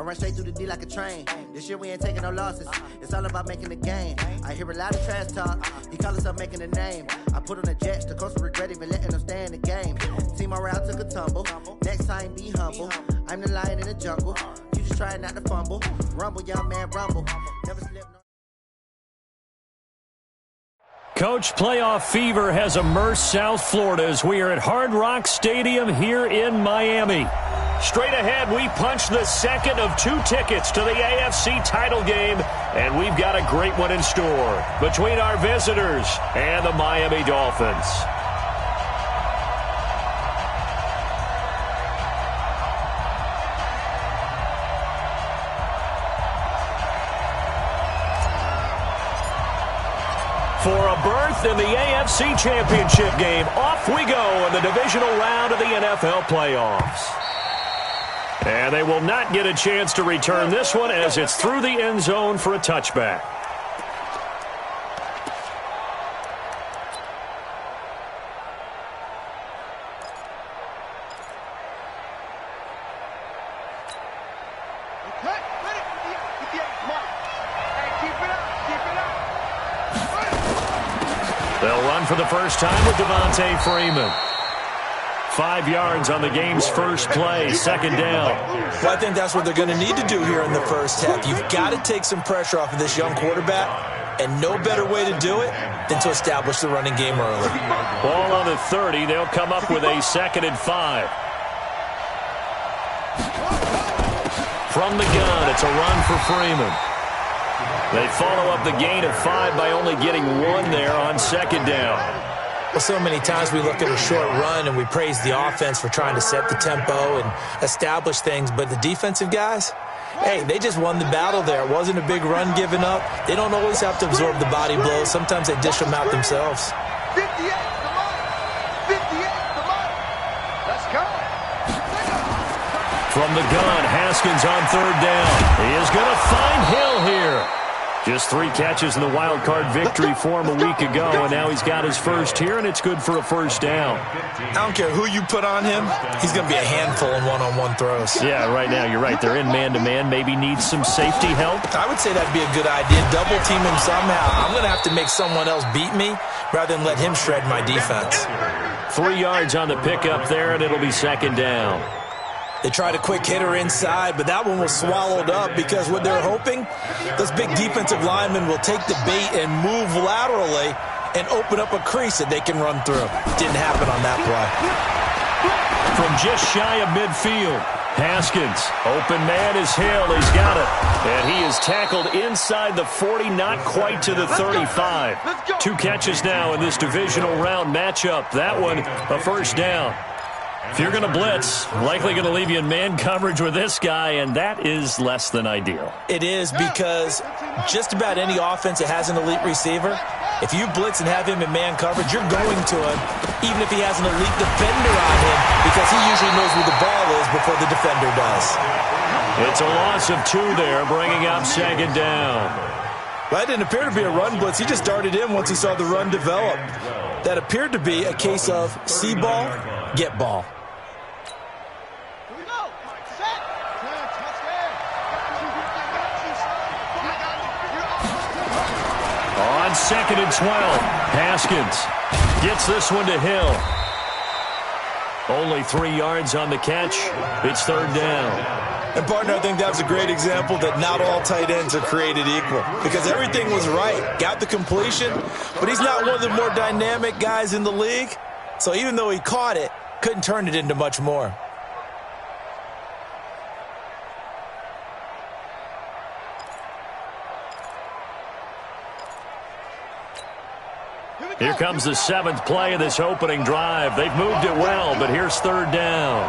run straight through the D like a train. This year we ain't taking no losses. It's all about making the game. I hear a lot of trash talk. He call himself making a name. I put on the Jets. The coach will regret even letting them stay in the game. Team morale took a tumble. Next time, be humble. I'm the lion in the jungle. You just trying not to fumble. Rumble, young man, rumble. Never slip. Coach, playoff fever has immersed South Florida as we are at Hard Rock Stadium here in Miami. Straight ahead, we punch the second of 2 tickets to the AFC title game, and we've got a great one in store between our visitors and the Miami Dolphins. For a berth in the AFC Championship game, off we go in the divisional round of the NFL playoffs. And they will not get a chance to return this one as it's through the end zone for a touchback. They'll run for the first time with Devontae Freeman. 5 yards on the game's first play, second down. Well, I think that's what they're going to need to do here in the first half. You've got to take some pressure off of this young quarterback, and no better way to do it than to establish the running game early. Ball on the 30. They'll come up with a 2nd and 5. From the gun, it's a run for Freeman. They follow up the gain of 5 by only getting 1 there on second down. Well, so many times we look at a short run and we praise the offense for trying to set the tempo and establish things, but the defensive guys, hey, they just won the battle there. It wasn't a big run given up. They don't always have to absorb the body blows. Sometimes they dish them out themselves. 58, come on. 58, come on. Let's go. From the gun, Haskins on third down. He is going to find Hill here. Just 3 catches in the wild card victory for him a week ago, and now he's got his first here, and it's good for a first down. I don't care who you put on him. He's going to be a handful in one-on-one throws. Yeah, right now, you're right. They're in man-to-man. Maybe needs some safety help. I would say that'd be a good idea. Double team him somehow. I'm going to have to make someone else beat me rather than let him shred my defense. 3 yards on the pickup there, and it'll be second down. They tried a quick hitter inside, but that one was swallowed up because what they're hoping, those big defensive linemen will take the bait and move laterally and open up a crease that they can run through. Didn't happen on that play. From just shy of midfield, Haskins, open man is Hill. He's got it. And he is tackled inside the 40, not quite to the 35. 2 catches now in this divisional round matchup. That one, a first down. If you're going to blitz, likely going to leave you in man coverage with this guy, and that is less than ideal. It is because just about any offense that has an elite receiver, if you blitz and have him in man coverage, you're going to him, even if he has an elite defender on him, because he usually knows where the ball is before the defender does. It's a loss of 2 there, bringing up second down. That didn't appear to be a run blitz. He just darted in once he saw the run develop. That appeared to be a case of see ball, get ball. On 2nd and 12, Haskins gets this one to Hill. Only 3 yards on the catch. It's third down. And, partner, I think that was a great example that not all tight ends are created equal because everything was right. Got the completion, but he's not one of the more dynamic guys in the league. So even though he caught it, couldn't turn it into much more. Here comes the 7th play of this opening drive. They've moved it well, but here's third down.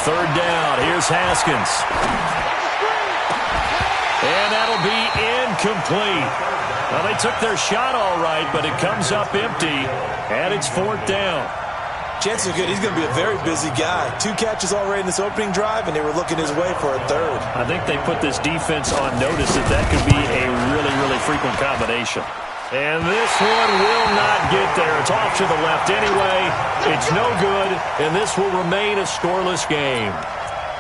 Third down. Here's Haskins. And that'll be incomplete. Well, they took their shot all right, but it comes up empty, and it's 4th down. Chances are good he's going to be a very busy guy. 2 catches already in this opening drive, and they were looking his way for a third. I think they put this defense on notice that could be a really, really frequent combination. And this one will not get there. It's off to the left anyway. It's no good, and this will remain a scoreless game.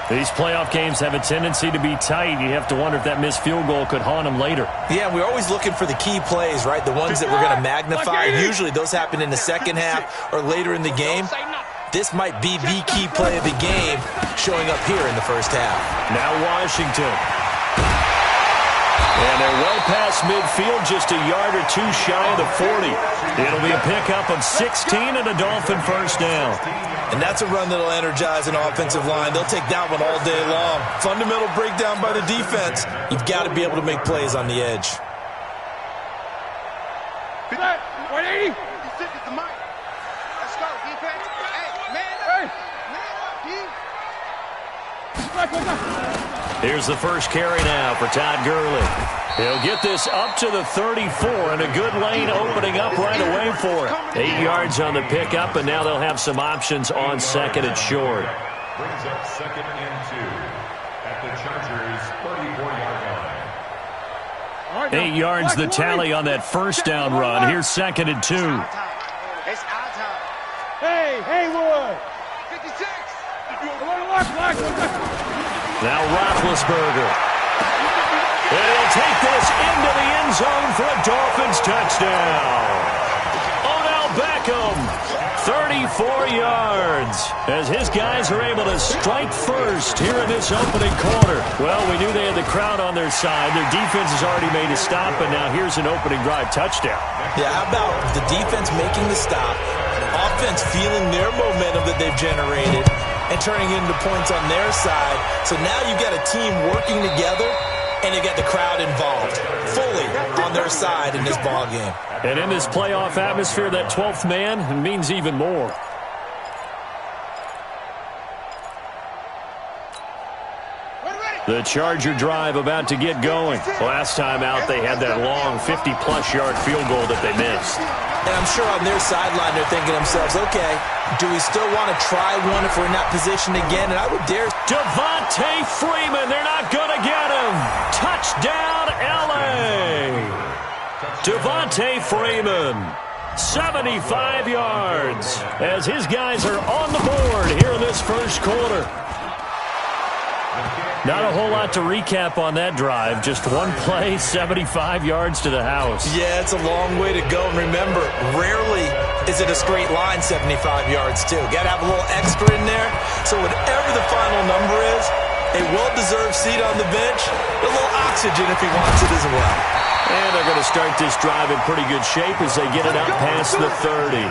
These playoff games have a tendency to be tight. You have to wonder if that missed field goal could haunt them later. Yeah, we're always looking for the key plays, right? The ones that we're going to magnify. Usually those happen in the second half or later in the game. This might be the key play of the game showing up here in the first half. Now Washington. And they're well past midfield, just a yard or two shy of the 40. It'll be a pickup of 16 and a Dolphin first down. And that's a run that'll energize an offensive line. They'll take that one all day long. Fundamental breakdown by the defense. You've got to be able to make plays on the edge. 180. It's the mic. Let's go, defense. Hey, man up. Here's the first carry now for Todd Gurley. He'll get this up to the 34, and a good lane opening up right away for him. 8 yards on the pickup, and now they'll have some options on second and short. Brings up 2nd and 2 at the Chargers' 34-yard line. 8 yards the tally on that first down run. Here's 2nd and 2. It's our time. Hey, Haywood. 56. Now Roethlisberger. And he'll take this into the end zone for a Dolphins touchdown. Odell Beckham, 34 yards, as his guys are able to strike first here in this opening quarter. Well, we knew they had the crowd on their side. Their defense has already made a stop, and now here's an opening drive touchdown. Yeah, how about the defense making the stop, offense feeling their momentum that they've generated, and turning into points on their side. So now you've got a team working together, and you got the crowd involved fully on their side in this ball game. And in this playoff atmosphere, that 12th man means even more. The Charger drive about to get going. Last time out, they had that long 50-plus yard field goal that they missed. And I'm sure on their sideline, they're thinking to themselves, okay, do we still want to try one if we're in that position again? And I would dare. Devontae Freeman, they're not going to get him. Touchdown, L.A. Devontae Freeman, 75 yards, as his guys are on the board here in this first quarter. Not a whole lot to recap on that drive. Just one play, 75 yards to the house. Yeah, it's a long way to go. And remember, rarely is it a straight line 75 yards, too. Got to have a little extra in there. So whatever the final number is, a well-deserved seat on the bench, a little oxygen if he wants it as well. And they're going to start this drive in pretty good shape as they get it up past the 30.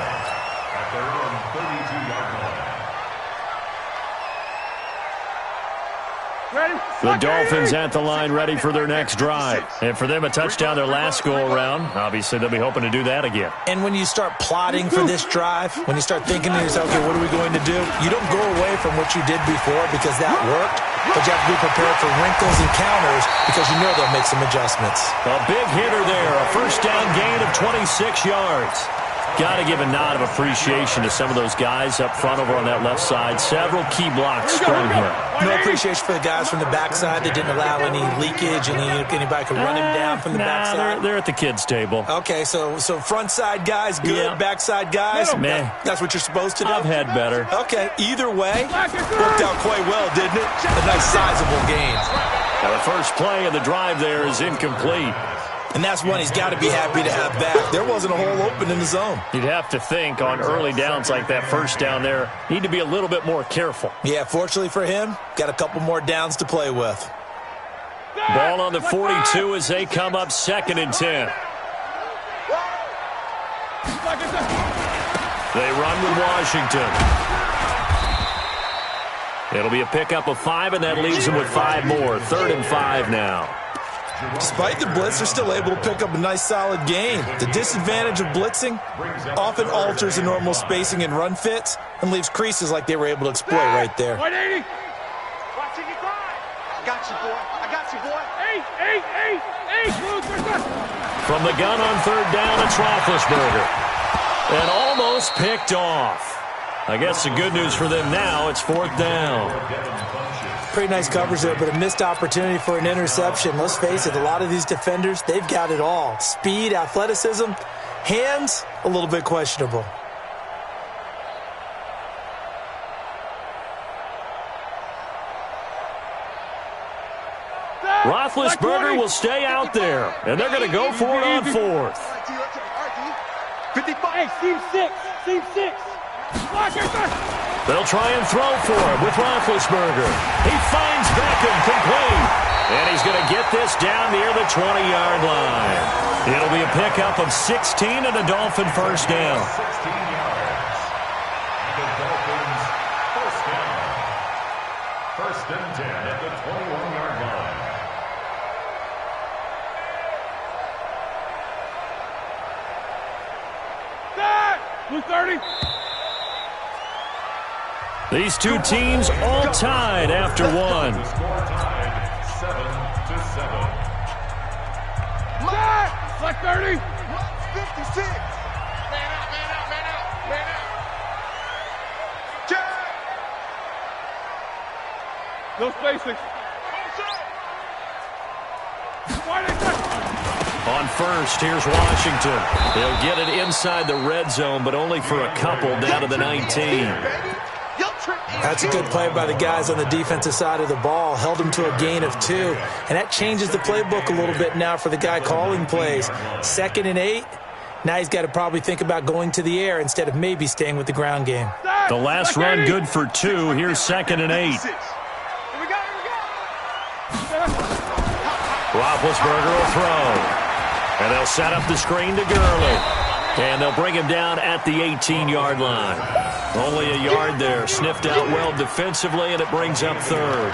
The Dolphins at the line ready for their next drive. And for them, a touchdown their last go-around. Obviously, they'll be hoping to do that again. And when you start plotting for this drive, when you start thinking to yourself, okay, what are we going to do? You don't go away from what you did before because that worked, but you have to be prepared for wrinkles and counters because you know they'll make some adjustments. A big hitter there, a first down gain of 26 yards. Got to give a nod of appreciation to some of those guys up front over on that left side. Several key blocks sprung here. No appreciation for the guys from the backside that didn't allow any leakage and anybody could run him down from the backside. They're at the kids' table. Okay, so front side guys good, yeah. Backside guys, man. That's what you're supposed to do. I've had better. Okay, either way, worked out quite well, didn't it? A nice sizable gain. Now the first play of the drive there is incomplete. And that's one he's got to be happy to have back. There wasn't a hole open in the zone. You'd have to think on early downs like that first down there, need to be a little bit more careful. Yeah, fortunately for him, got a couple more downs to play with. Ball on the 42 as they come up 2nd and 10. They run with Washington. It'll be a pickup of 5, and that leaves them with 5 more. 3rd and 5 now. Despite the blitz, they're still able to pick up a nice solid gain. The disadvantage of blitzing often alters the normal spacing and run fits and leaves creases like they were able to exploit right there. 180. Watching you grind. I got you, boy. I got you, boy. 8. From the gun on 3rd down, it's Roethlisberger. And almost picked off. I guess the good news for them now, it's 4th down. Pretty nice coverage there, but a missed opportunity for an interception. Let's face it, a lot of these defenders, they've got it all. Speed, athleticism, hands, a little bit questionable. Roethlisberger will stay out there, and they're going to go for it on 4th. 55. Hey, seam 6. Seam 6. They'll try and throw for him with Roethlisberger. He finds Beckham complete. And he's going to get this down near the 20-yard line. It'll be a pickup of 16 and a Dolphin first down. 16 yards. The Dolphins first down. 1st and 10 at the 21-yard line. Blue 30. These two teams all tied after one. The score tied 7-7. Black 30. 56. Man out, man out, man out, man out. Jack. No spacing. On 1st, here's Washington. They'll get it inside the red zone, but only for a couple down to the 19. That's a good play by the guys on the defensive side of the ball. Held them to a gain of 2. And that changes the playbook a little bit now for the guy calling plays. 2nd and 8. Now he's got to probably think about going to the air instead of maybe staying with the ground game. The last run good for 2. Here's 2nd and 8. Roethlisberger will throw. And they'll set up the screen to Gurley. And they'll bring him down at the 18-yard line. Only a yard there. Sniffed out well defensively, and it brings up 3rd.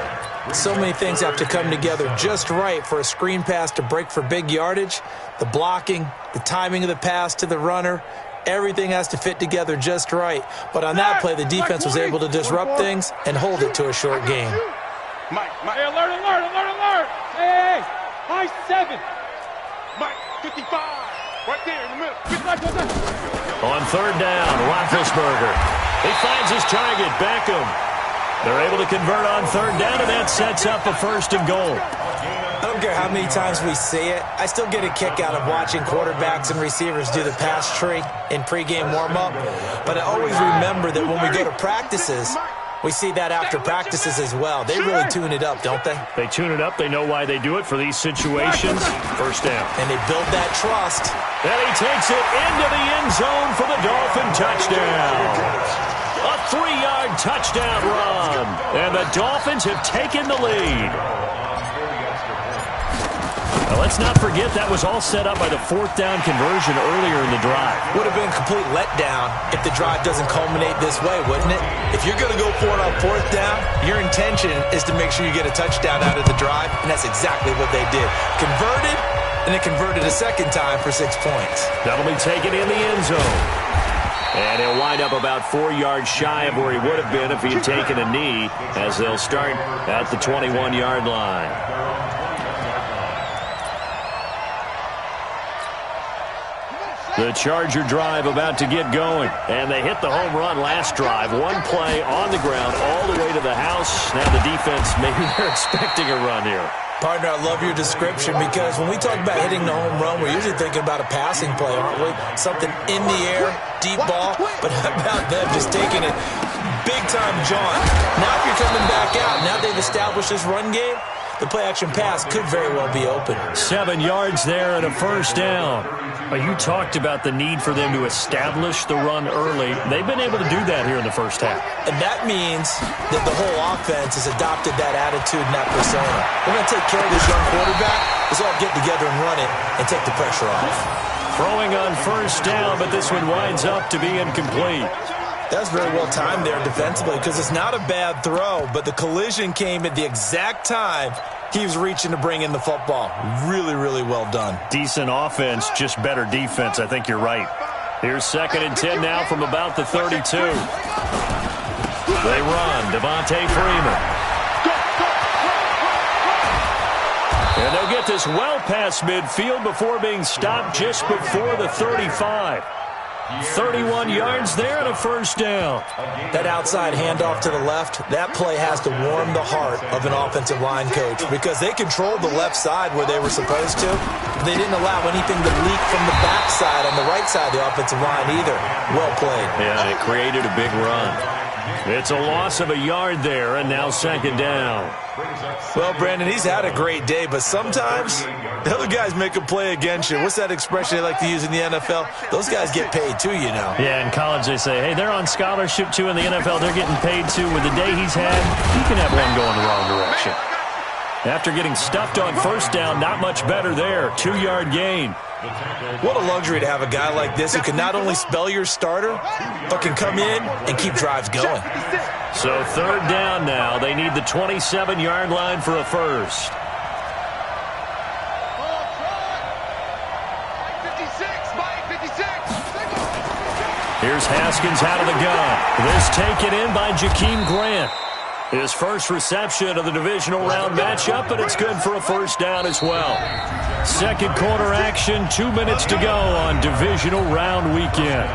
So many things have to come together just right for a screen pass to break for big yardage. The blocking, the timing of the pass to the runner, everything has to fit together just right. But on that play, the defense was able to disrupt things and hold it to a short game. Mike. Hey, alert, alert, alert, alert. Hey, high 7. Mike, 55. Right there in the middle. On 3rd down, Roethlisberger. He finds his target, Beckham. They're able to convert on 3rd down, and that sets up a 1st and goal. I don't care how many times we see it. I still get a kick out of watching quarterbacks and receivers do the pass tree in pregame warm-up. But I always remember that when we go to practices, we see that after practices as well. They really tune it up, don't they? They tune it up. They know why they do it for these situations. 1st down. And they build that trust. And he takes it into the end zone for the Dolphin touchdown. A 3-yard touchdown run. And the Dolphins have taken the lead. Now, let's not forget that was all set up by the 4th down conversion earlier in the drive. Would have been a complete letdown if the drive doesn't culminate this way, wouldn't it? If you're going to go for it on 4th down, your intention is to make sure you get a touchdown out of the drive, and that's exactly what they did. Converted, and it converted a 2nd time for 6 points. That'll be taken in the end zone. And he'll wind up about 4 yards shy of where he would have been if he had taken a knee, as they'll start at the 21-yard line. The Charger drive about to get going. And they hit the home run last drive. One play on the ground all the way to the house. Now the defense, maybe they're expecting a run here. Partner, I love your description because when we talk about hitting the home run, we're usually thinking about a passing play, aren't we? Something in the air, deep ball. But how about them just taking it big-time jaunt? Now if you're coming back out, now they've established this run game, the play-action pass could very well be open. 7 yards there and a 1st down. You talked about the need for them to establish the run early. They've been able to do that here in the first half. And that means that the whole offense has adopted that attitude and that persona. We're going to take care of this young quarterback. Let's all get together and run it and take the pressure off. Throwing on 1st down, but this one winds up to be incomplete. That was very well timed there defensively because it's not a bad throw, but the collision came at the exact time he was reaching to bring in the football. Really, really well done. Decent offense, just better defense. I think you're right. Here's 2nd and 10 now from about the 32. They run. Devontae Freeman. And they'll get this well past midfield before being stopped just before the 35. 31 yards there and a first down. That outside handoff to the left, that play has to warm the heart of an offensive line coach because they controlled the left side where they were supposed to. They didn't allow anything to leak from the backside on the right side of the offensive line either. Well played. Yeah, and it created a big run. It's a loss of a yard there, and now second down. Well, Brandon, he's had a great day, but sometimes the other guys make a play against you. What's that expression they like to use in the NFL? Those guys get paid too, you know. Yeah, in college they say, hey, they're on scholarship too. In the NFL, they're getting paid too. With the day he's had, he can have one going the wrong direction. After getting stuffed on first down, not much better there. 2-yard gain. What a luxury to have a guy like this who can not only spell your starter, but can come in and keep drives going. So third down now. They need the 27-yard line for a first. Here's Haskins out of the gun. This taken in by Jakeem Grant. His first reception of the divisional round matchup, and it's good for a first down as well. Second quarter action, 2 minutes to go on divisional round weekend.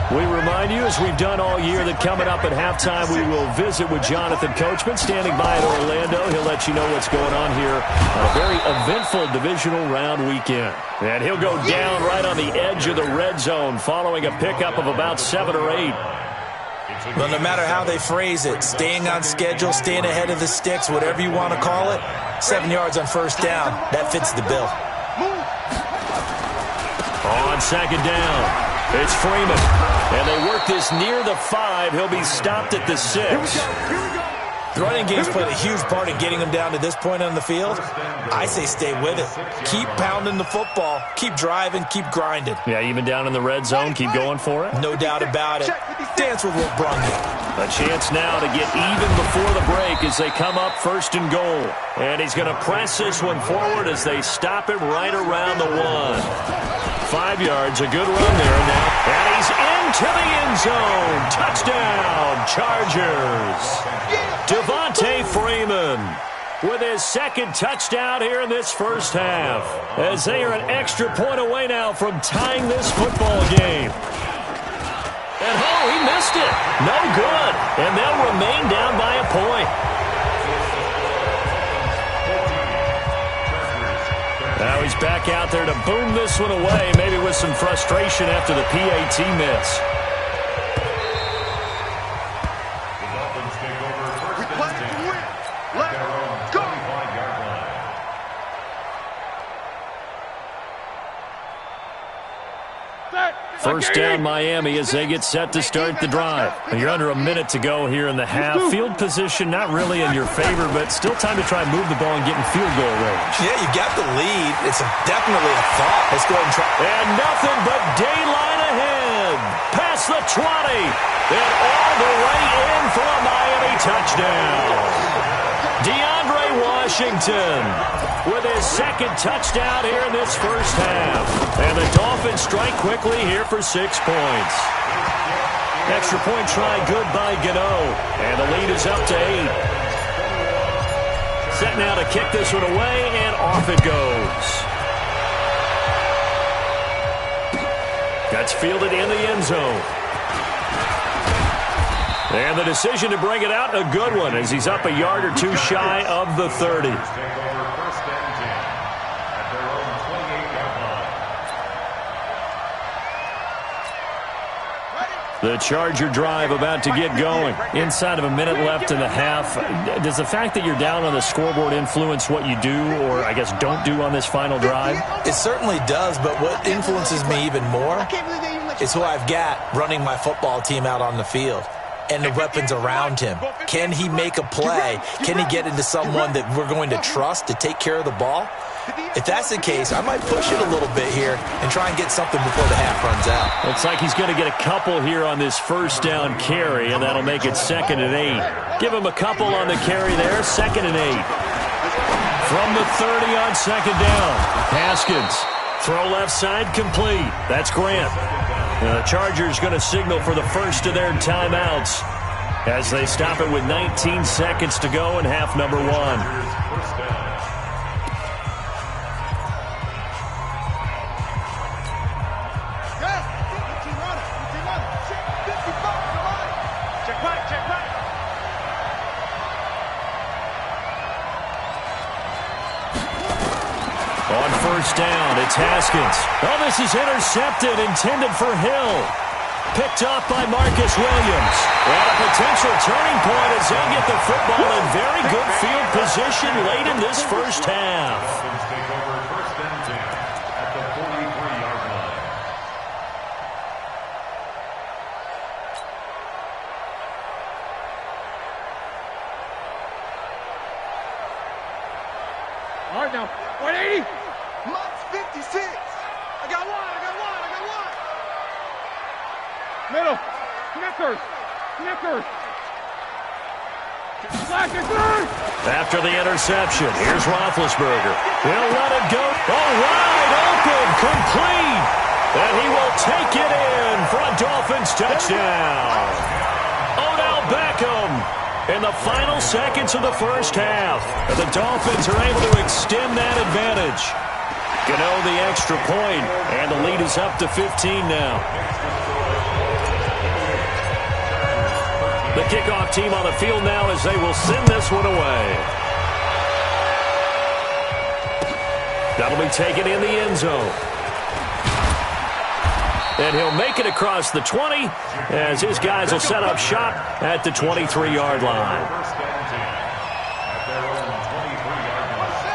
We remind you, as we've done all year, that coming up at halftime, we will visit with Jonathan Coachman, standing by at Orlando. He'll let you know what's going on here on a very eventful divisional round weekend. And he'll go down right on the edge of the red zone following a pickup of about 7 or 8. Well, no matter how they phrase it, staying on schedule, staying ahead of the sticks, whatever you want to call it, 7 yards on first down, that fits the bill. On second down, it's Freeman. And they work this near the 5. He'll be stopped at the 6. The running game's played a huge part in getting them down to this point on the field. I say stay with it. Keep pounding the football. Keep driving. Keep grinding. Yeah, even down in the red zone, keep going for it. No doubt about it. Dance with what brung you. A chance now to get even before the break as they come up first and goal. And he's going to press this one forward as they stop him right around the 1. 5 yards, a good run there now. And he's into the end zone. Touchdown, Chargers. Devontae Freeman with his second touchdown here in this first half, as they are an extra point away now from tying this football game. And he missed it. No good. And they'll remain down by a point. Now he's back out there to boom this one away, maybe with some frustration after the PAT miss. First down Miami as they get set to start the drive. You're under a minute to go here in the half. Field position not really in your favor, but still time to try and move the ball and get in field goal range. Yeah, you got the lead. It's definitely a thought. Let's go ahead and try. And nothing but daylight ahead. Past the 20. And all the way in for a Miami touchdown. DeAndre Washington with his second touchdown here in this first half. And the Dolphins strike quickly here for 6 points. Extra point try good by Gano. And the lead is up to 8. Set now to kick this one away, and off it goes. That's fielded in the end zone. And the decision to bring it out, a good one, as he's up a yard or two shy of the 30. The Charger drive about to get going. Inside of a minute left in the half. Does the fact that you're down on the scoreboard influence what you do, or I guess don't do on this final drive? It certainly does, but what influences me even more is who I've got running my football team out on the field and the weapons around him. Can he make a play? Can he get into someone that we're going to trust to take care of the ball? If that's the case, I might push it a little bit here and try and get something before the half runs out. Looks like he's going to get a couple here on this first down carry, and that'll make it 2nd and 8. Give him a couple on the carry there, 2nd and 8. From the 30 on 2nd down, Haskins. Throw left side, complete. That's Grant. The Chargers going to signal for the first of their timeouts as they stop it with 19 seconds to go in half number 1. It's Haskins. Oh, this is intercepted, intended for Hill. Picked off by Marcus Williams. And a potential turning point as they get the football in very good field position late in this first half. Dolphins take over first and 10 at the 43-yard line. All right, now. 180. Mike's 56. I got one. Middle. Snickers. Slash it through. After the interception, here's Roethlisberger. He'll let it go. Oh, wide open, complete. And he will take it in for a Dolphins touchdown. Odell Beckham in the final seconds of the first half. And the Dolphins are able to extend that advantage. Gano the extra point, and the lead is up to 15 now. The kickoff team on the field now as they will send this one away. That'll be taken in the end zone. And he'll make it across the 20 as his guys will set up shop at the 23-yard line.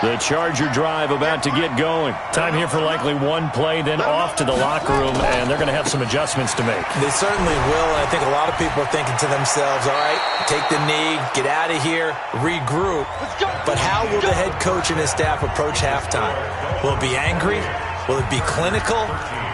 The Charger drive about to get going. Time here for likely one play, then off to the locker room, and they're going to have some adjustments to make. They certainly will, and I think a lot of people are thinking to themselves, all right, take the knee, get out of here, regroup. But how will the head coach and his staff approach halftime? Will it be angry? Will it be clinical?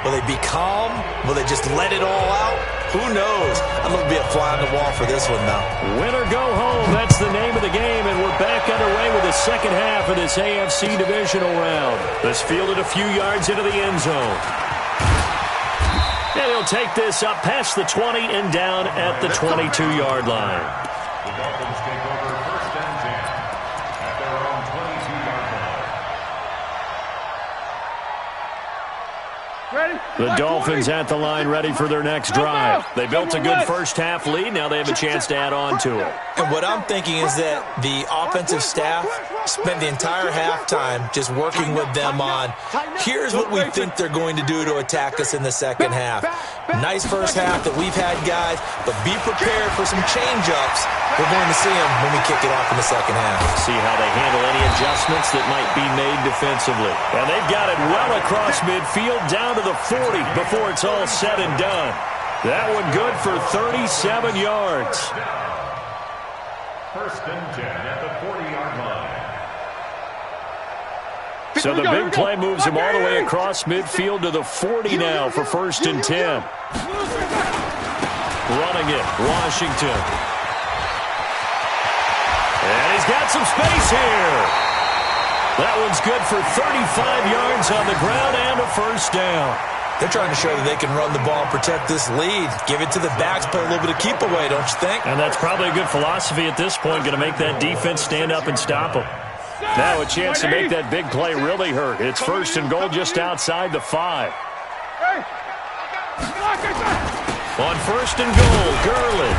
Will they be calm? Will they just let it all out? Who knows? I'm going to be a fly on the wall for this one, though. Win or go home, that's the name of the game, and we're back underway with the second half of this AFC divisional round. This fielded a few yards into the end zone. And he'll take this up past the 20 and down at the 22-yard line. The Dolphins take over first and 10 at their own 22-yard line. The Dolphins at the line ready for their next drive. They built a good first-half lead. Now they have a chance to add on to it. And what I'm thinking is that the offensive staff spent the entire halftime just working with them on, here's what we think they're going to do to attack us in the second half. Nice first half that we've had, guys, but be prepared for some change-ups. We're going to see them when we kick it off in the second half. See how they handle any adjustments that might be made defensively. And they've got it well across midfield down to the 40 before it's all said and done. That one good for 37 yards. First and 10 at the 40-yard line. So the big play moves him all the way across midfield to the 40 now for first and 10. Running it, Washington. And he's got some space here. That one's good for 35 yards on the ground and a first down. They're trying to show that they can run the ball and protect this lead. Give it to the backs, play a little bit of keep away, don't you think? And that's probably a good philosophy at this point, going to make that defense stand up and stop them. Now a chance to make that big play really hurt. It's first and goal just outside the 5. On first and goal, Gurley.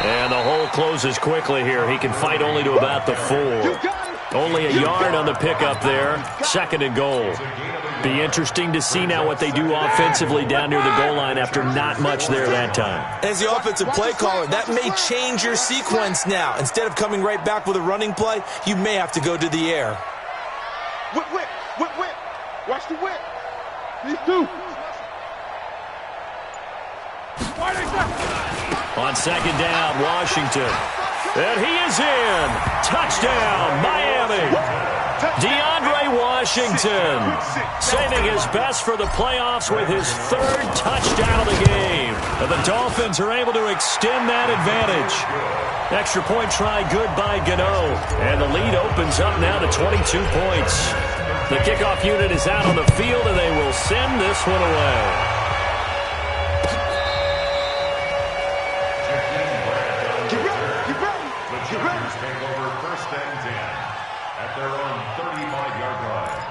And the hole closes quickly here. He can fight only to about the 4. Only a yard on the pickup there. Second and goal. Be interesting to see now what they do offensively down near the goal line after not much there that time. As the offensive play caller, that may change your sequence now. Instead of coming right back with a running play, you may have to go to the air. Whip. Watch the whip. These two. On second down, Washington. And he is in. Touchdown, Miami. DeAndre Washington saving his best for the playoffs with his 3rd touchdown of the game. And the Dolphins are able to extend that advantage. Extra point try good by Gano. And the lead opens up now to 22 points. The kickoff unit is out on the field, and they will send this one away. Take over first and 10 at their own 35-yard line.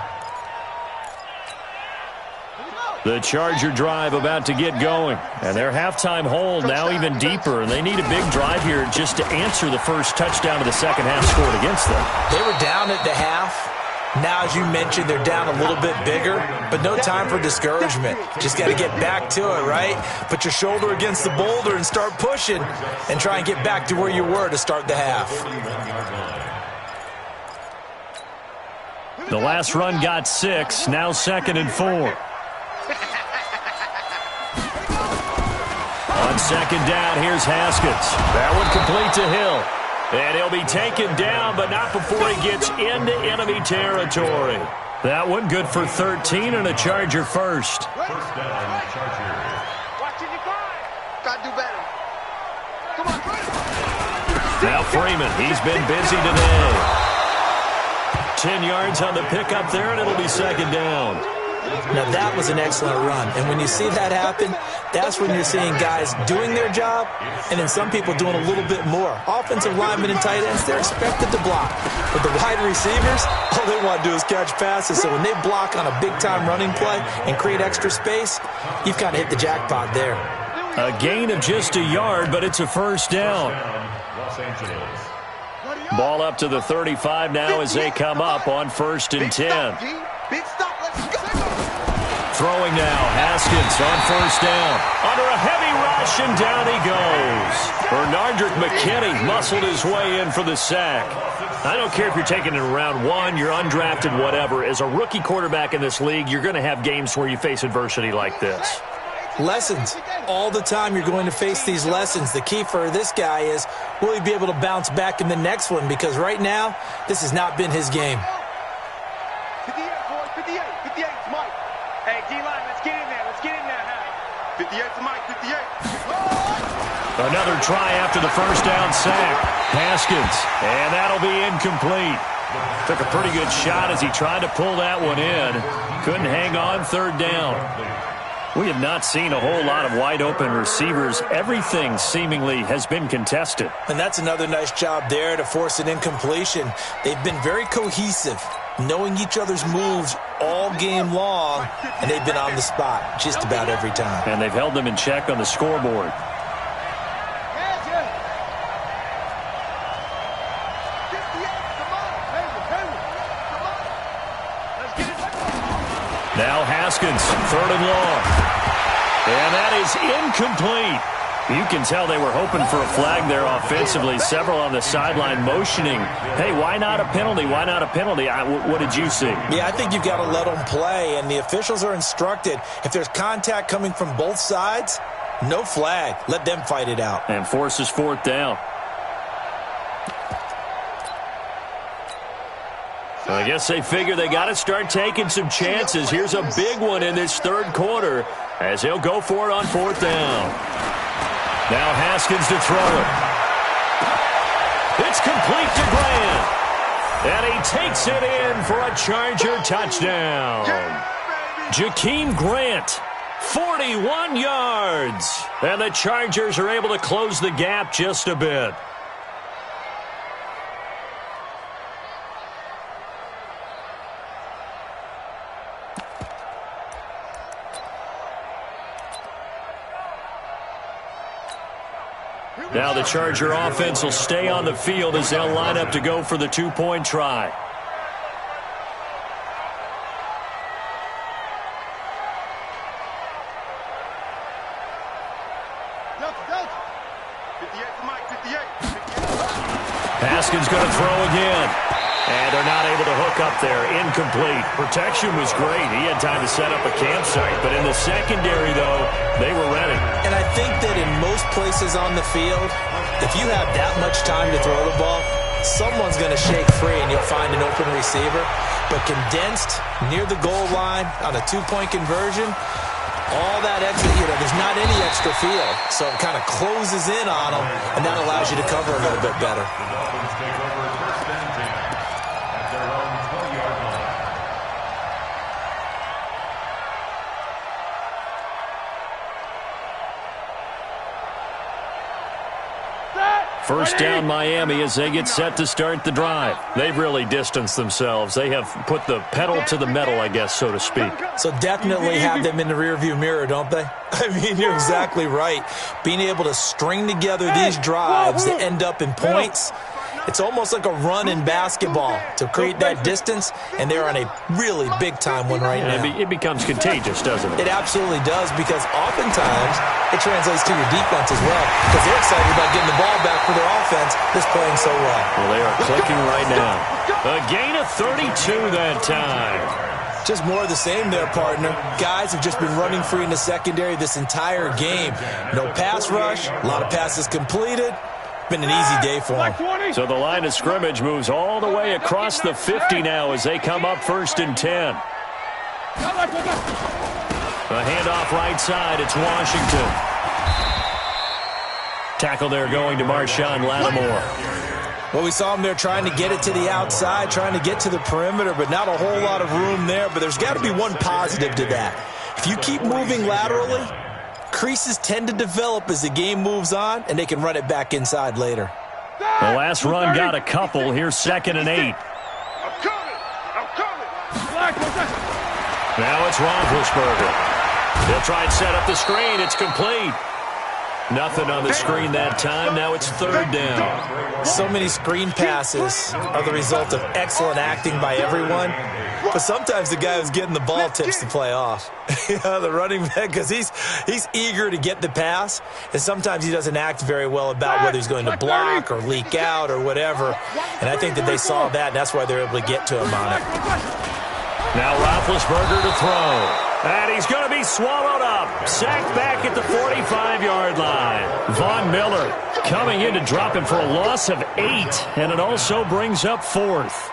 The Charger drive about to get going. And their halftime hole now even deeper. And they need a big drive here just to answer the first touchdown of the second half scored against them. They were down at the half. Now, as you mentioned, they're down a little bit bigger, but no time for discouragement. Just got to get back to it, right? Put your shoulder against the boulder and start pushing and try and get back to where you were to start the half. The last run got 6, now 2nd and 4. On 2nd down, here's Haskins. That one complete to Hill. And he'll be taken down, but not before he gets into enemy territory. That one good for 13 and a Charger first. First down, Chargers. Watching your guard. Gotta do better. Come on, Now Freeman, he's been busy today. 10 yards on the pickup there, and it'll be 2nd down. Now, that was an excellent run. And when you see that happen, that's when you're seeing guys doing their job and then some people doing a little bit more. Offensive linemen and tight ends, they're expected to block. But the wide receivers, all they want to do is catch passes. So when they block on a big-time running play and create extra space, you've kind of hit the jackpot there. A gain of just a yard, but it's a first down. Los Angeles. Ball up to the 35 now as they come up on 1st and 10. Big stop. Let's go. Throwing now, Haskins on 1st down. Under a heavy rush, and down he goes. Bernardrick McKinney muscled his way in for the sack. I don't care if you're taking it in round 1, you're undrafted, whatever. As a rookie quarterback in this league, you're going to have games where you face adversity like this. Lessons. All the time you're going to face these lessons. The key for this guy is, will he be able to bounce back in the next one? Because right now, this has not been his game. 58, boys. 58. 58 to Mike. Hey, D-line, let's get in there. Let's get in there. 58 to Mike. 58. Another try after the first down sack. Haskins, and that'll be incomplete. Took a pretty good shot as he tried to pull that one in. Couldn't hang on, 3rd down. We have not seen a whole lot of wide-open receivers. Everything seemingly has been contested. And that's another nice job there to force an incompletion. They've been very cohesive, knowing each other's moves all game long, and they've been on the spot just about every time. And they've held them in check on the scoreboard. Now Haskins, 3rd and long. And that is incomplete. You can tell they were hoping for a flag there offensively. Several on the sideline motioning, hey, why not a penalty? Why not a penalty? What did you see? Yeah, I think you've got to let them play, and the officials are instructed, if there's contact coming from both sides, no flag. Let them fight it out. And forces 4th down. I guess they figure they got to start taking some chances. Here's a big one in this 3rd quarter as he'll go for it on 4th down. Now Haskins to throw it. It's complete to Grant. And he takes it in for a Charger touchdown. Jakeem Grant, 41 yards. And the Chargers are able to close the gap just a bit. Now the Charger offense will stay on the field as they'll line up to go for the 2-point try. Haskins going to throw again. And they're not able to hook up there. Incomplete. Protection was great. He had time to set up a campsite. But in the secondary, though, they were ready. And I think that in most places on the field, if you have that much time to throw the ball, someone's going to shake free and you'll find an open receiver. But condensed near the goal line on a 2-point conversion, all that extra, there's not any extra field. So it kind of closes in on them, and that allows you to cover a little bit better. The Dolphins take over 1st and 10 at their own 20-yard line. First down Miami as they get set to start the drive. They've really distanced themselves. They have put the pedal to the metal, I guess, so to speak. So definitely have them in the rearview mirror, don't they? I mean, you're exactly right. Being able to string together these drives that end up in points, It's almost like a run in basketball to create that distance, and they're on a really big-time one right now. It becomes contagious, doesn't it? It absolutely does, because oftentimes it translates to your defense as well, because they're excited about getting the ball back for their offense that's playing so well. Well, they are clicking right now. A gain of 32 that time. Just more of the same there, partner. Guys have just been running free in the secondary this entire game. No pass rush, a lot of passes completed. Been an easy day for them. So the line of scrimmage moves all the way across the 50 now as they come up 1st and 10. A handoff right side. It's Washington. Tackle there going to Marshawn Lattimore. Well, we saw him there trying to get it to the outside, trying to get to the perimeter, but not a whole lot of room there. But there's got to be one positive to that. If you keep moving laterally, creases tend to develop as the game moves on, and they can run it back inside later. The last run got a couple. Here's 2nd and 8. I'm coming. Now it's Roethlisberger. He'll try and set up the screen. It's complete. Nothing on the screen that time. Now it's 3rd down. So many screen passes are the result of excellent acting by everyone. But sometimes the guy who's getting the ball tips the play off. The running back, because he's eager to get the pass, and sometimes he doesn't act very well about whether he's going to block or leak out or whatever. And I think that they saw that, and that's why they're able to get to him on it. Now Roethlisberger to throw. And he's going to be swallowed up. Sacked back at the 45-yard line. Von Miller coming in to drop him for a loss of 8. And it also brings up 4th.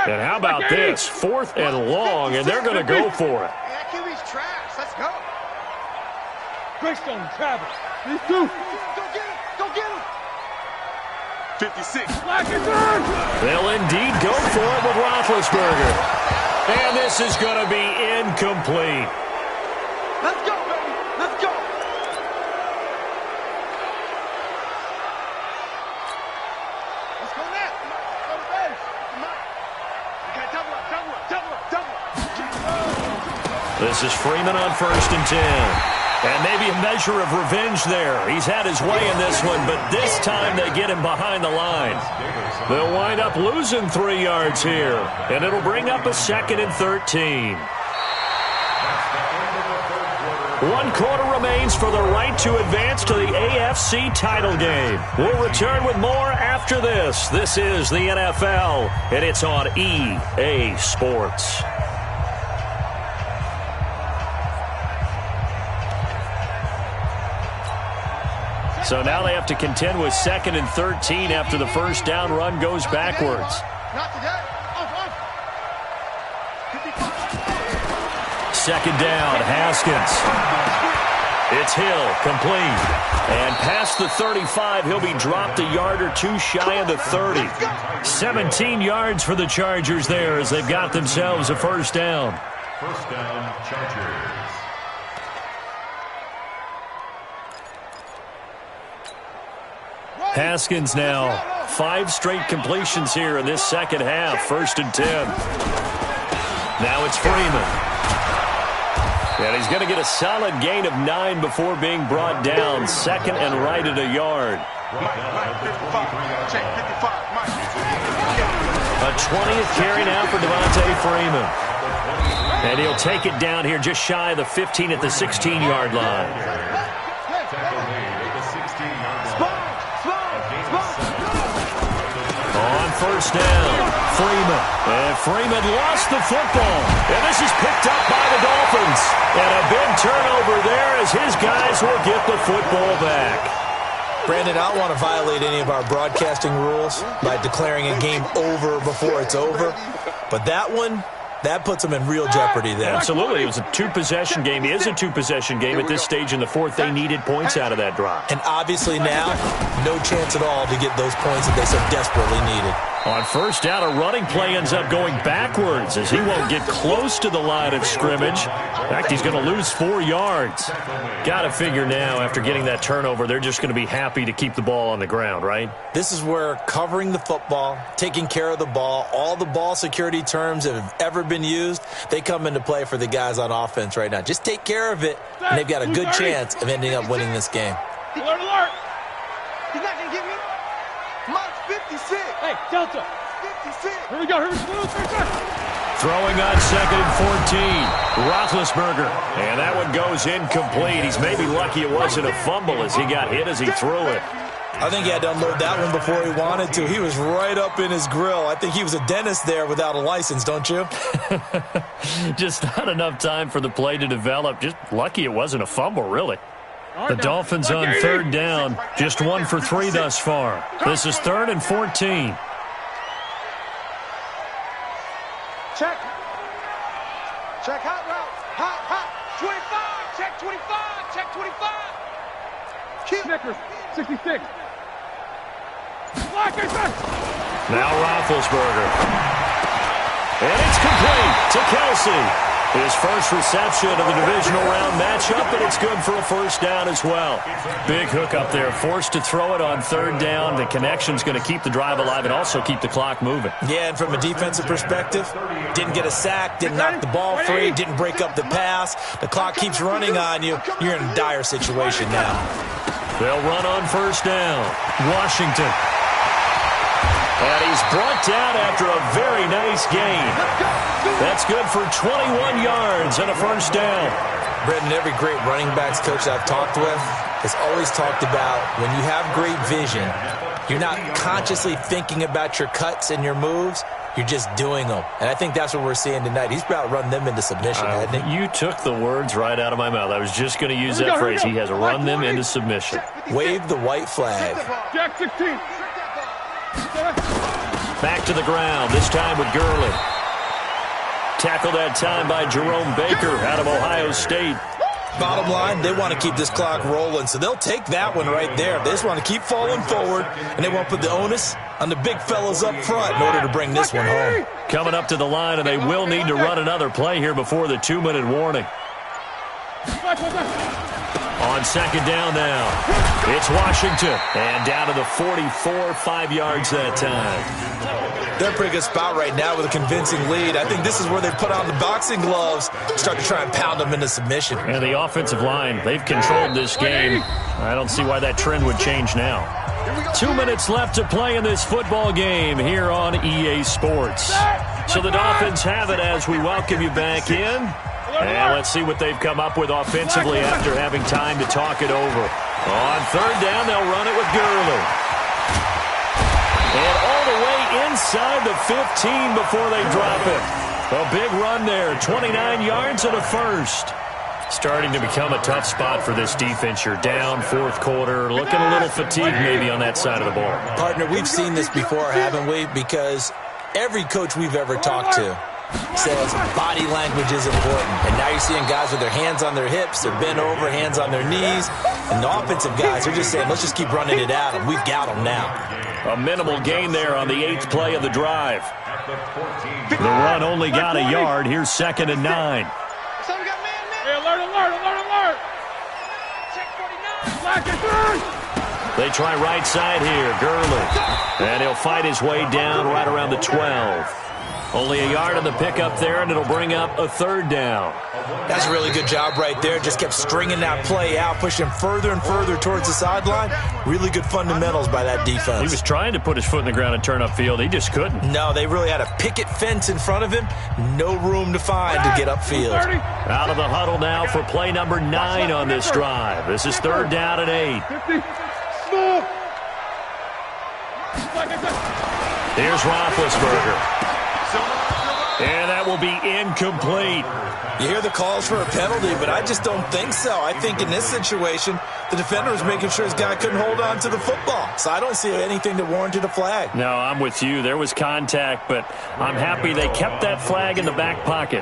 And how about this? 4th and long, and they're going to go for it. That QB's trash. Let's go. Greystone, Travis. These two. Go get him. 56. They'll indeed go for it with Roethlisberger. And this is going to be incomplete. Let's go, baby. Let's go. Let's go now. Go to base. Come on. Okay, double up. This is Freeman on 1st and 10. And maybe a measure of revenge there. He's had his way in this one, but this time they get him behind the line. They'll wind up losing 3 yards here, and it'll bring up a 2nd and 13. 1 quarter remains for the right to advance to the AFC title game. We'll return with more after this. This is the NFL, and it's on EA Sports. So now they have to contend with 2nd and 13 after the first down run goes backwards. Not today. Second down, Haskins. It's Hill, complete. And past the 35, he'll be dropped a yard or two shy of the 30. 17 yards for the Chargers there as they've got themselves a first down. First down, Chargers. Haskins now, 5 straight completions here in this second half. 1st and 10. Now it's Freeman. And he's going to get a solid gain of 9 before being brought down. 2nd and right at a yard. A 20th carry now for Devontae Freeman. And he'll take it down here just shy of the 15 at the 16-yard line. On first down, Freeman. And Freeman lost the football. And this is picked up by the Dolphins. And a big turnover there as his guys will get the football back. Brandon, I don't want to violate any of our broadcasting rules by declaring a game over before it's over. But that one That puts them in real jeopardy there. Absolutely. It was a two-possession game. It is a two-possession game at this stage in the fourth. They needed points out of that drive. And obviously now, no chance at all to get those points that they so desperately needed. On first down, a running play ends up going backwards as he won't get close to the line of scrimmage. In fact, he's going to lose 4 yards. Got to figure now, after getting that turnover, they're just going to be happy to keep the ball on the ground, right? This is where covering the football, taking care of the ball, all the ball security terms that have ever been used, they come into play for the guys on offense right now. Just take care of it, and they've got a good chance of ending up winning this game. Alert, alert. He's not going to get me. Mike's 56. Hey, Delta. 56. Here we go. Here we go. Throwing on 2nd and 14, Roethlisberger. And that one goes incomplete. He's maybe lucky it wasn't a fumble as he got hit as he threw it. I think he had to unload that one before he wanted to. He was right up in his grill. I think he was a dentist there without a license, don't you? Just not enough time for the play to develop. Just lucky it wasn't a fumble, really. The Dolphins on third down. Just 1 for 3 thus far. This is 3rd and 14. Check. Check hot route. Hot. 25. Check 25. Check 25. Snickers, 66. Now Roethlisberger. And it's complete to Kelsey. His first reception of the divisional round matchup, and it's good for a first down as well. Big hook up there, forced to throw it on third down. The connection's going to keep the drive alive and also keep the clock moving. Yeah, and from a defensive perspective, didn't get a sack, didn't knock the ball free, didn't break up the pass. The clock keeps running on you. You're in a dire situation now. They'll run on first down. Washington. And he's brought down after a very nice gain. That's good for 21 yards and a first down. Brendan, every great running backs coach I've talked with has always talked about when you have great vision, you're not consciously thinking about your cuts and your moves. You're just doing them. And I think that's what we're seeing tonight. He's about to run them into submission, hasn't he? You took the words right out of my mouth. I was just going to use that phrase. He has run them into submission. Wave the white flag. Jack 16. Back to the ground, this time with Gurley. Tackled that time by Jerome Baker out of Ohio State. Bottom line, they want to keep this clock rolling, so they'll take that one right there. They just want to keep falling forward, and they want to put the onus on the big fellas up front in order to bring this one home. Coming up to the line, and they will need to run another play here before the 2-minute warning. On second down now, it's Washington, and down to the 44, 5 yards that time. They're in a pretty good spot right now with a convincing lead. I think this is where they put on the boxing gloves, start to try and pound them into submission. And the offensive line, they've controlled this game. I don't see why that trend would change now. 2 minutes left to play in this football game here on EA Sports. So the Dolphins have it as we welcome you back in. And let's see what they've come up with offensively after having time to talk it over. On third down, they'll run it with Gurley. And all the way inside the 15 before they drop it. A big run there, 29 yards and a first. Starting to become a tough spot for this defense. You're down, fourth quarter, looking a little fatigued maybe on that side of the ball. Partner, we've seen this before, haven't we? Because every coach we've ever talked to says body language is important. And now you're seeing guys with their hands on their hips, they're bent over, hands on their knees. And the offensive guys are just saying, let's just keep running it at them. We've got them now. A minimal gain there on the 8th play of the drive. The run only got a yard. Here's 2nd and 9. Hey, alert, alert, alert, alert. Check 49. They try right side here, Gurley. And he'll fight his way down right around the 12. Only a yard on the pickup there, and it'll bring up a third down. That's a really good job right there. Just kept stringing that play out, pushing further and further towards the sideline. Really good fundamentals by that defense. He was trying to put his foot in the ground and turn upfield. He just couldn't. No, they really had a picket fence in front of him. No room to find to get upfield. Out of the huddle now for play number 9 on this drive. This is third down and 8. 50. Small. Here's Roethlisberger. And that will be incomplete. You hear the calls for a penalty, but I just don't think so. I think in this situation, the defender was making sure his guy couldn't hold on to the football. So I don't see anything that warranted a flag. No, I'm with you. There was contact, but I'm happy they kept that flag in the back pocket.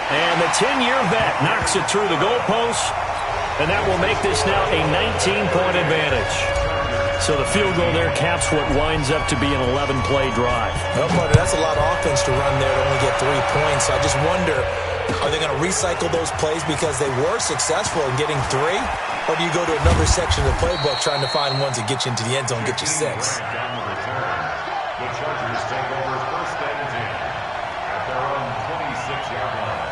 And the 10-year vet knocks it through the goalpost, and that will make this now a 19-point advantage. So the field goal there caps what winds up to be an 11-play drive. Well, buddy, that's a lot of offense to run there to only get 3 points. So I just wonder, are they going to recycle those plays because they were successful in getting 3? Or do you go to another section of the playbook trying to find ones that get you into the end zone, get you 6? The Chargers take over first and 10 at their own 26-yard line.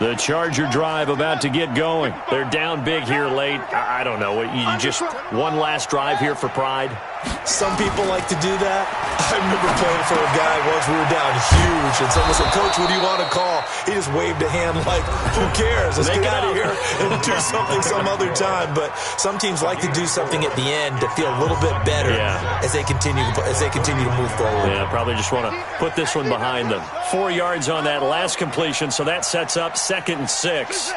The Charger drive about to get going. They're down big here late. I don't know. You just one last drive here for pride? Some people like to do that. I remember playing for a guy once. We were down huge, and someone said, "Coach, what do you want to call?" He just waved a hand like, who cares? Let's get out of here and do something some other time. But some teams like to do something at the end to feel a little bit better as they continue to move forward. Yeah, probably just want to put this one behind them. 4 yards on that last completion, so that sets up 2nd and 6.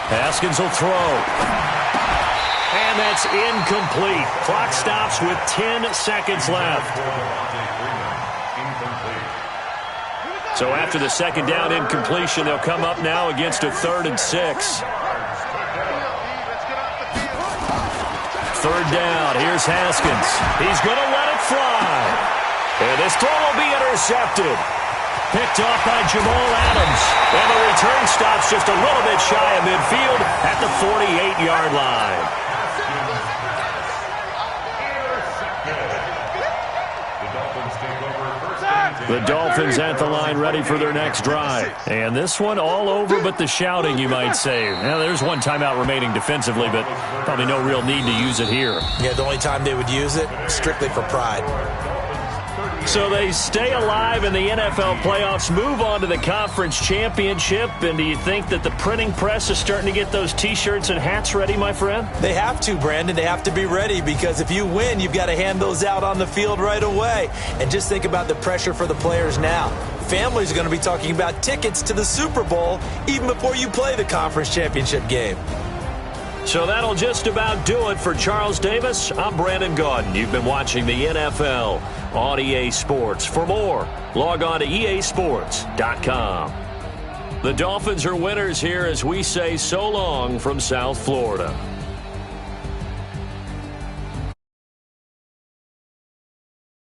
Haskins will throw. And that's incomplete. Clock stops with 10 seconds left. So after the second down incompletion, they'll come up now against a 3rd and 6. 3rd down. Here's Haskins. He's going to let it fly. And this throw will be intercepted. Picked off by Jamal Adams. And the return stops just a little bit shy of midfield at the 48-yard line. The Dolphins at the line ready for their next drive. And this one all over but the shouting, you might say. Now, there's one timeout remaining defensively, but probably no real need to use it here. Yeah, the only time they would use it, strictly for pride. So they stay alive in the NFL playoffs, move on to the conference championship. And do you think that the printing press is starting to get those T-shirts and hats ready, my friend? They have to, Brandon. They have to be ready because if you win, you've got to hand those out on the field right away. And just think about the pressure for the players now. Families are going to be talking about tickets to the Super Bowl even before you play the conference championship game. So that'll just about do it for Charles Davis. I'm Brandon Gaudin. You've been watching the NFL on EA Sports. For more, log on to easports.com. The Dolphins are winners here as we say so long from South Florida.